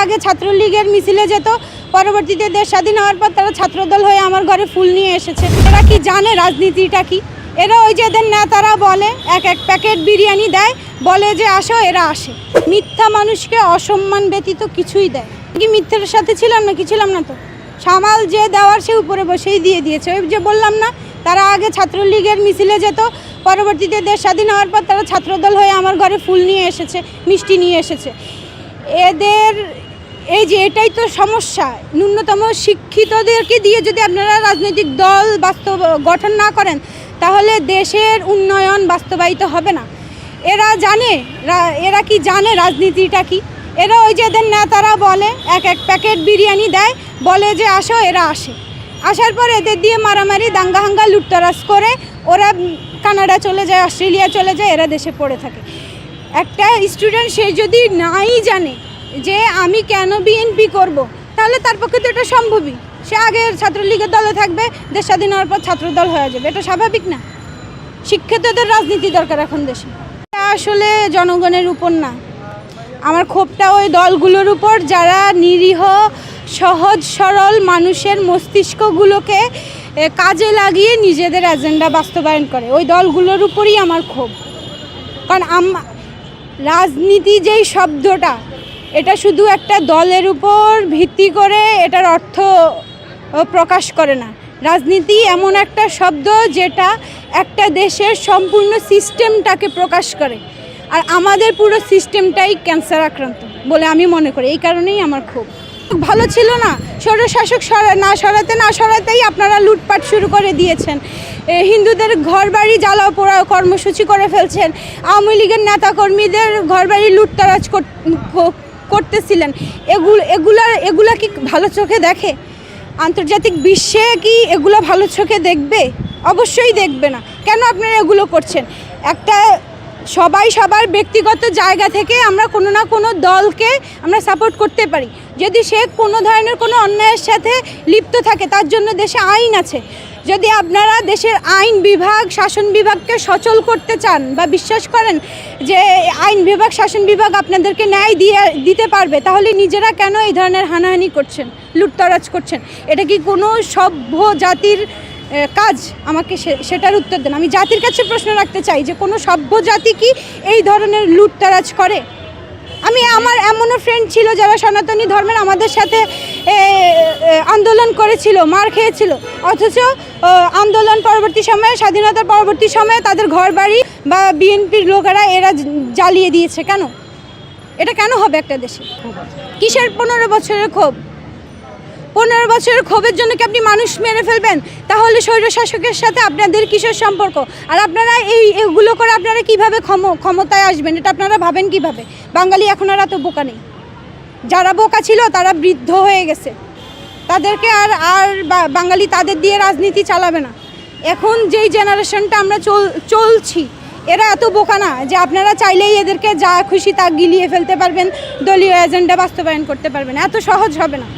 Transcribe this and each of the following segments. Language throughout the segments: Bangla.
আগে ছাত্রলীগের মিছিলে যেত, পরবর্তীতে দেশ স্বাধীন হওয়ার পর তারা ছাত্রদল হয়ে আমার ঘরে ফুল নিয়ে এসেছে। এরা কি জানে রাজনীতিটা কি? এরা ওই যে এদের নেতারা বলে এক প্যাকেট বিরিয়ানি দেয়, বলে যে আসো, এরা আসে। মিথ্যা মানুষকে অসম্মান ব্যতীত কিছুই দেয়। কি মিথ্যার সাথে ছিলাম না? কি ছিলাম না তো। সামাল যে দেওয়ার সে উপরে বসেই দিয়ে দিয়েছে। ওই যে বললাম না, তারা আগে ছাত্রলীগের মিছিলে যেত, পরবর্তীতে দেশ স্বাধীন হওয়ার পর তারা ছাত্রদল হয়ে আমার ঘরে ফুল নিয়ে এসেছে, মিষ্টি নিয়ে এসেছে। এদের এই যে এটাই তো সমস্যা। ন্যূনতম শিক্ষিতদেরকে দিয়ে যদি আপনারা রাজনৈতিক দল গঠন না করেন, তাহলে দেশের উন্নয়ন বাস্তবায়িত হবে না। এরা জানে, এরা কি জানে রাজনীতিটা কি? এরা ওই যে এদের নেতারা বলে এক প্যাকেট বিরিয়ানি দেয়, বলে যে আসো, এরা আসে। আসার পর এদের দিয়ে মারামারি, দাঙ্গা লুটতরাজ করে ওরা কানাডা চলে যায়, অস্ট্রেলিয়া চলে যায়, এরা দেশে পড়ে থাকে। একটা স্টুডেন্ট সে যদি নাই জানে যে আমি কেন বিএনপি করব, তাহলে তার পক্ষে তো এটা সম্ভবই। সে আগে ছাত্রলীগের দলে থাকবে, দেশ স্বাধীন হওয়ার পর ছাত্রদল হয়ে যাবে। এটা স্বাভাবিক না? শিক্ষিতদের রাজনীতি দরকার এখন দেশে। আসলে জনগণের উপর না, আমার ক্ষোভটা ওই দলগুলোর উপর যারা নিরীহ সহজ সরল মানুষের মস্তিষ্কগুলোকে কাজে লাগিয়ে নিজেদের এজেন্ডা বাস্তবায়ন করে। ওই দলগুলোর উপরই আমার ক্ষোভ। কারণ রাজনীতি যেই শব্দটা, এটা শুধু একটা দলের উপর ভিত্তি করে এটার অর্থ প্রকাশ করে না। রাজনীতি এমন একটা শব্দ যেটা একটা দেশের সম্পূর্ণ সিস্টেমটাকে প্রকাশ করে। আর আমাদের পুরো সিস্টেমটাই ক্যান্সার আক্রান্ত বলে আমি মনে করি। এই কারণেই আমার খুব ভালো ছিল না। স্বৈরশাসক না সরাতেই আপনারা লুটপাট শুরু করে দিয়েছেন। হিন্দুদের ঘরবাড়ি জ্বালাও পোড়াও কর্মসূচি করে ফেলছেন। আওয়ামী লীগের নেতাকর্মীদের ঘরবাড়ি লুটতরাজ করতেছিলেন। এগুলা কি ভালো চোখে দেখে? আন্তর্জাতিক বিশ্বে কি এগুলো ভালো চোখে দেখবে? অবশ্যই দেখবে না। কেন আপনারা এগুলো করছেন? একটা সবাই সবার ব্যক্তিগত জায়গা থেকে আমরা কোনো না কোনো দলকে আমরা সাপোর্ট করতে পারি, যদি সে কোনো ধরনের কোনো অন্যায়ের সাথে লিপ্ত থাকে। তার জন্য দেশে আইন আছে। যদি আপনারা দেশের আইন বিভাগ শাসন বিভাগকে সচল করতে চান বা বিশ্বাস করেন যে আইন বিভাগ শাসন বিভাগ আপনাদেরকে ন্যায় দিতে পারবে, তাহলে নিজেরা কেন এই ধরনের হানাহানি করছেন, লুটতরাজ করছেন? এটা কি কোনো সভ্য জাতির কাজ? আমাকে সেটার উত্তর দেন। আমি জাতির কাছে প্রশ্ন রাখতে চাই যে কোনো সভ্য জাতি কি এই ধরনের লুটতরাজ করে? আমার এমনও ফ্রেন্ড ছিল যারা সনাতনী ধর্মের আমাদের সাথে আন্দোলন করেছিল, মার খেয়েছিল, অথচ আন্দোলন পরবর্তী সময়ে, স্বাধীনতার পরবর্তী সময়ে তাদের ঘর বাড়ি বা বিএনপির লোকেরা এরা জ্বালিয়ে দিয়েছে। কেন? এটা কেন হবে একটা দেশে? কিসের 15 বছরের ক্ষোভ? 15 বছরের ক্ষোভের জন্য কি আপনি মানুষ মেরে ফেলবেন? তাহলে স্বৈরশাসকের সাথে আপনাদের কিসের সম্পর্ক? আর আপনারা এগুলো করে আপনারা কিভাবে ক্ষমতায় আসবেন, এটা আপনারা ভাবেন কিভাবে? বাঙালি এখন আর এত বোকা নেই। যারা বোকা ছিল তারা বৃদ্ধ হয়ে গেছে, তাদেরকে আর বাঙালি তাদের দিয়ে রাজনীতি চালাবে না। এখন যেই জেনারেশনটা আমরা চলছি, এরা এত বোকা না যে আপনারা চাইলেই এদেরকে যা খুশি তা গিলিয়ে ফেলতে পারবেন, দলীয় এজেন্ডা বাস্তবায়ন করতে পারবেন। এত সহজ হবে না।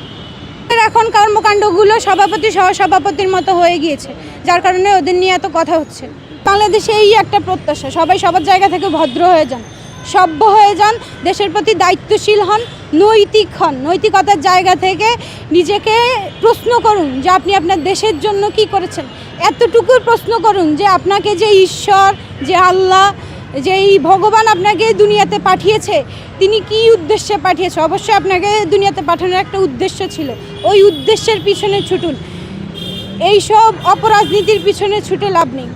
এখন কর্মকাণ্ডগুলো সভাপতি সহসভাপতির মতো হয়ে গিয়েছে, যার কারণে ওদের নিয়ে এত কথা হচ্ছে। বাংলাদেশে এই একটা প্রত্যাশা, সবাই সবার জায়গা থেকে ভদ্র হয়ে যান, সভ্য হয়ে যান, দেশের প্রতি দায়িত্বশীল হন, নৈতিক হন। নৈতিকতার জায়গা থেকে নিজেকে প্রশ্ন করুন যে আপনি আপনার দেশের জন্য কি করেছেন। এতটুকু প্রশ্ন করুন যে আপনাকে যে ঈশ্বর, যে আল্লাহ, যে এই ভগবান আপনাকে দুনিয়াতে পাঠিয়েছে, তিনি কি উদ্দেশ্যে পাঠিয়েছে? অবশ্যই আপনাকে দুনিয়াতে পাঠানোর একটা উদ্দেশ্য ছিল। ওই উদ্দেশ্যের পিছনে ছুটুন। এইসব অপরাজনীতির পিছনে ছুটে লাভ নেই।